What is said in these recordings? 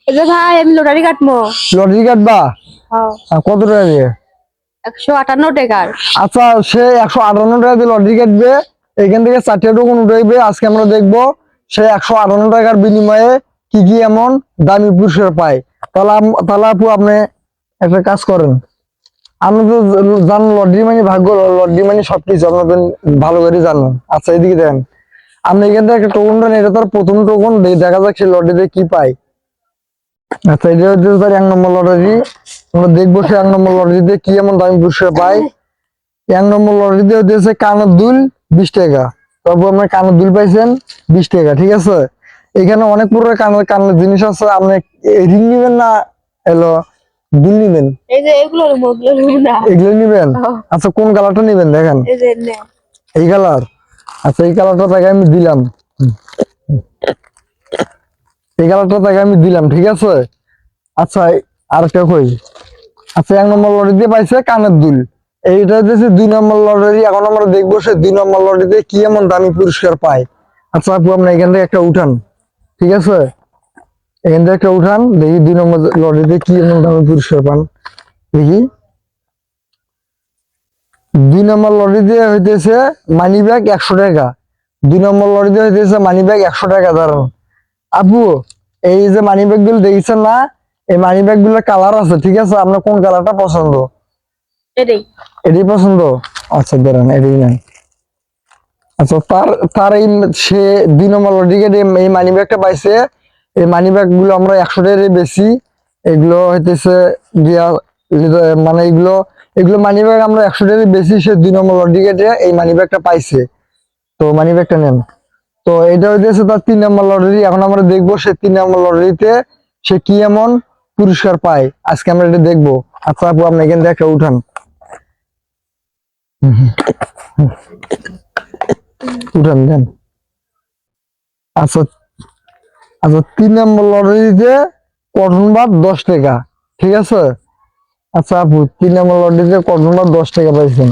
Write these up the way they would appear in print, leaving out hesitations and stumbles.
এই যে ভাই আমি লটারি কাটবো। লটারি কাটবা? হ্যাঁ। কত টাকা দিয়ে? 158 টাকার। আচ্ছা, সে 158 টাকা দিয়ে লটারি কাটবে, এখান থেকে 4টা টোকন উঠাইবে। আজকে আমরা দেখবো সে 158 টাকার বিনিময়ে কি কি এমন দামি পুরস্কার পায়। তাহলে আপু আপনি একটা কাজ করেন, আপনি তো জানেন লটারি মানে ভাগ্য, লটারি মানে সবকিছু আপনাদের ভালো করে জানেন। আচ্ছা এদিকে দেন, আপনি এখান থেকে একটা টোকন দেন, এটা তার প্রথম টোকন, দেখা যাক সে লটারিতে কি পায়। আচ্ছা এটা হচ্ছে তার 1 নম্বর লটারি। আমরা দেখবো সে 1 নম্বর লটারিতে কি এমন দামি পুরস্কার পায়। 1 নম্বর লটারিতে হচ্ছে কানের দুল 20 টাকা। তারপর আপনার কানের দুল পাইছেন 20 টাকা, ঠিক আছে। এখানে অনেক পুরো কানের কানের জিনিস আছে, আপনি রিং নিবেন না এলো দুল নিবেন? এই যে এগুলো না, এগুলো নিবেন? আচ্ছা কোন কালারটা নিবেন দেখেন? এই যে নে। এই কালার? আচ্ছা এই কালারটা তাকে আমি দিলাম, এই কালারটা তাকে আমি দিলাম, ঠিক আছে। আচ্ছা আরেকটা কই, আচ্ছা 1 নম্বর লটারিতে পাইছে কানের দুল, এইটা হচ্ছে 2 নম্বর লটারি। এখন আমরা দেখবো সে 2 নম্বর লটারিতে কি এমন দামি পুরস্কার পায়। আচ্ছা আপু আপনি এখান থেকে একটা উঠান, ঠিক আছে, এখান থেকে একটা উঠান, দেখি 2 নম্বর লটারিতে কি এমন দামি পুরস্কার পান। দেখি 2 নম্বর লটারিতে হইতেছে মানি ব্যাগ 100 টাকা। 2 নম্বর লটারিতে হইতেছে মানি ব্যাগ 100 টাকা। ধরুন আপু, এই যে মানি ব্যাগ গুলো দেখছেন না, এই মানি ব্যাগ গুলোর কালার আছে, ঠিক আছে, আপনার কোন কালারটা পছন্দ? এটাই। এটাই পছন্দ? আচ্ছা ধরেন এটাই নেন। আচ্ছা তার তার এই সে 2 নম্বর লটারিতে এই মানি ব্যাগটা পাইছে। এই মানি ব্যাগ গুলো আমরা 100 টাকায় বেশি, এগুলো হইতেছে মানে এগুলো এগুলো মানি ব্যাগ আমরা 100 টাকায় বেশি, সে 2 নম্বর লটারিতে এই মানি ব্যাগটা পাইছে। তো মানি ব্যাগটা নেন। তো এটা হইতেছে তার 3 নম্বর লটারি। এখন আমরা দেখবো সে 3 নম্বর লটারিতে সে কি এমন পুরস্কার পায়, আজকে আমরা এটা দেখবো। আচ্ছা আপু আপনি এখান থেকে একটা উঠান, উঠান দেন। আচ্ছা আচ্ছা 3 নম্বর লটারিতে কটন বাদ 10 টাকা, ঠিক আছে। আচ্ছা আপু 3 নম্বর লটারিতে কটন বাদ 10 টাকা পাইছেন,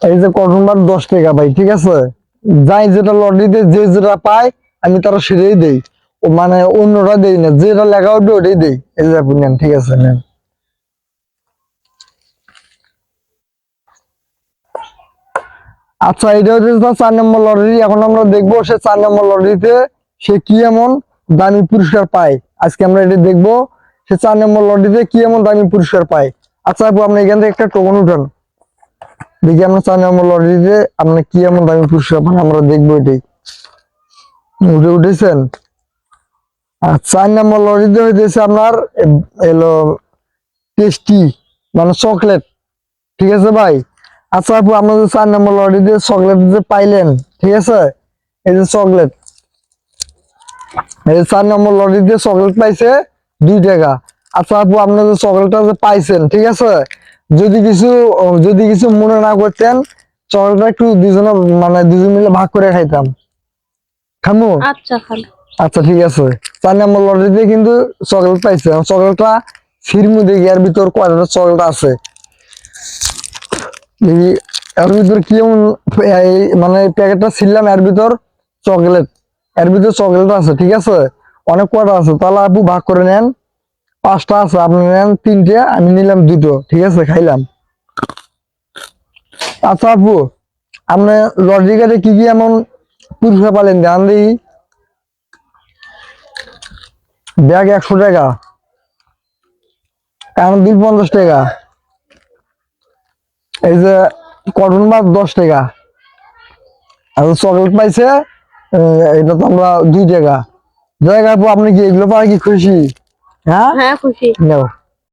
এই যে কটন বাদ 10 টাকা পাই, ঠিক আছে। যাই যেটা লটারিতে যে যেটা পায় আমি তারা সেটাই দেই, ও মানে অন্যরা দেই না, যেটা লেখা উঠবে ওটাই দেই। এই যে আপনি নেন, ঠিক আছে নেন। আচ্ছা এটা হচ্ছে 4 নম্বর লটারি। এখন আমরা দেখবো সে 4 নম্বর লটারিতে সে কি এমন দামি পুরস্কার পায়, আজকে আমরা এটা দেখবো সে 4 নম্বর লটারিতে কি এমন দামি পুরস্কার পায়। আচ্ছা আপু আপনি এখান থেকে একটা টোকন উঠান, দেখি আমরা 4 নম্বর লটারিতে আপনি কি এমন দামি পুরস্কার পান, আমরা দেখবো এটাই। উঠেছেন? আর 4 নম্বর লটারিতে হইতেছে আপনার এলো টেস্টি মানে চকলেট, ঠিক আছে ভাই। আচ্ছা আপু আপনার 4 নম্বর লটারিতে চকলেট যে পাইলেন, ঠিক আছে, এই যে চকলেট, এই 4 নম্বর লটারিতে চকলেট পাইছে 2 টাকা। আচ্ছা আপু আপনার যে চকলেটটা যে পাইছেন, ঠিক আছে, যদি কিছু মনে না করতেন, চকলেটটা একটু দুজনে মানে দুজন মিলে ভাগ করে খাইতাম, খামু? আচ্ছা খান। আচ্ছা ঠিক আছে। 4 নম্বর লটারিতে কিন্তু চকলেট পাইছে, চকলেটটা ছিড়মু দেখি এর ভিতর কয়টা চকলেট আছে। দেখি এর ভিতর কি এমন, মানে প্যাকেটটা ছিললাম, এর ভিতর চকলেট, এর ভিতর চকলেট আছে, ঠিক আছে, অনেক কয়টা আছে। তাহলে আপু ভাগ করে নেন, 5টা আছে, আপনি নেন 3টে, আমি নিলাম 2টো, ঠিক আছে, খাইলাম। আচ্ছা আপু আপনি লটারি কাটে কি কি এমন পুরস্কার পালেন ধ্যান দিই। ব্যাগ 100 টাকা, কারণ দুল 50 টাকা, এই যে কটন বাদ 10 টাকা, আর চকলেট পাইছে এটা তো আমরা 2 টাকা। যাই আপু আপনি কি এগুলো পাই কি খুশি? হ্যাঁ হ্যাঁ খুশি। নাও।